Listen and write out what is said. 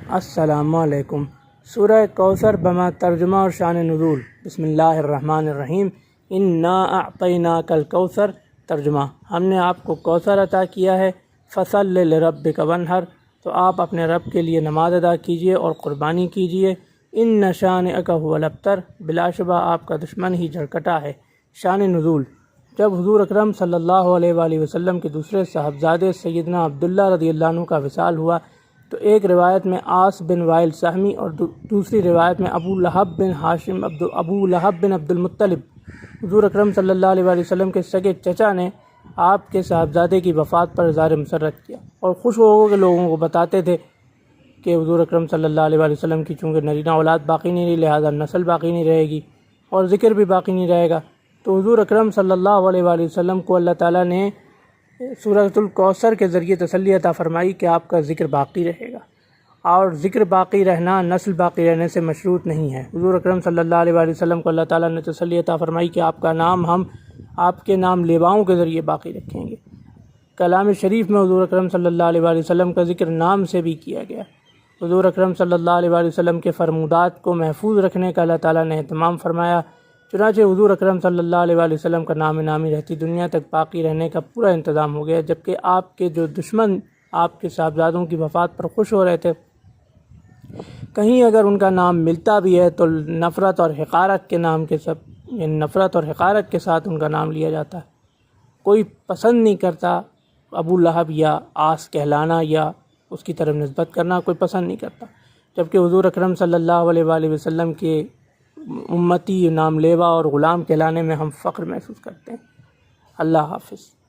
السلام علیکم۔ سورہ کوثر بما ترجمہ اور شان نزول۔ بسم اللہ الرحمن الرحیم۔ انا اعطیناک الکوثر۔ ترجمہ: ہم نے آپ کو کوثر عطا کیا ہے، فصل لربک وانحر، تو آپ اپنے رب کے لیے نماز ادا کیجیے اور قربانی کیجیے۔ ان شانئک ھو الابتر، بلا شبہ آپ کا دشمن ہی جھرکٹا ہے۔ شان نزول: جب حضور اکرم صلی اللہ علیہ وآلہ وسلم کے دوسرے صاحبزادے سیدنا عبداللہ رضی اللہ عنہ کا وصال ہوا تو ایک روایت میں عاص بن وائل سہمی اور دوسری روایت میں ابو لہب بن عبد المطلب، حضور اکرم صلی اللہ علیہ وآلہ وسلم کے سگے چچا نے آپ کے صاحبزادے کی وفات پر اظہار مسرت کیا اور خوش ہو کے لوگوں کو بتاتے تھے کہ حضور اکرم صلی اللہ علیہ وآلہ وسلم کی چونکہ نرینہ اولاد باقی نہیں رہی، لہذا نسل باقی نہیں رہے گی اور ذکر بھی باقی نہیں رہے گا۔ تو حضور اکرم صلی اللہ علیہ وآلہ وسلم کو اللہ تعالیٰ نے سورۃ الکوثر کے ذریعے تسلی عطا فرمائی کہ آپ کا ذکر باقی رہے گا، اور ذکر باقی رہنا نسل باقی رہنے سے مشروط نہیں ہے۔ حضور اکرم صلی اللہ علیہ وآلہ وسلم کو اللہ تعالیٰ نے تسلی عطا فرمائی کہ آپ کا نام ہم آپ کے نام لیواؤں کے ذریعے باقی رکھیں گے۔ کلام شریف میں حضور اکرم صلی اللہ علیہ وآلہ وسلم کا ذکر نام سے بھی کیا گیا۔ حضور اکرم صلی اللہ علیہ وآلہ وسلم کے فرمودات کو محفوظ رکھنے کا اللہ تعالیٰ نے اہتمام فرمایا، چنانچہ حضور اکرم صلی اللہ علیہ وآلہ وسلم کا نام نامی رہتی دنیا تک باقی رہنے کا پورا انتظام ہو گیا، جبکہ آپ کے جو دشمن آپ کے صاحبزادوں کی وفات پر خوش ہو رہے تھے، کہیں اگر ان کا نام ملتا بھی ہے تو نفرت اور حقارت کے ساتھ ان کا نام لیا جاتا ہے۔ کوئی پسند نہیں کرتا ابو لہب یا عاص کہلانا یا اس کی طرف نسبت کرنا، کوئی پسند نہیں کرتا، جبکہ حضور اکرم صلی اللہ علیہ وآلہ وسلم کے امتی، نام لیوا اور غلام کہلانے میں ہم فخر محسوس کرتے ہیں۔ اللہ حافظ۔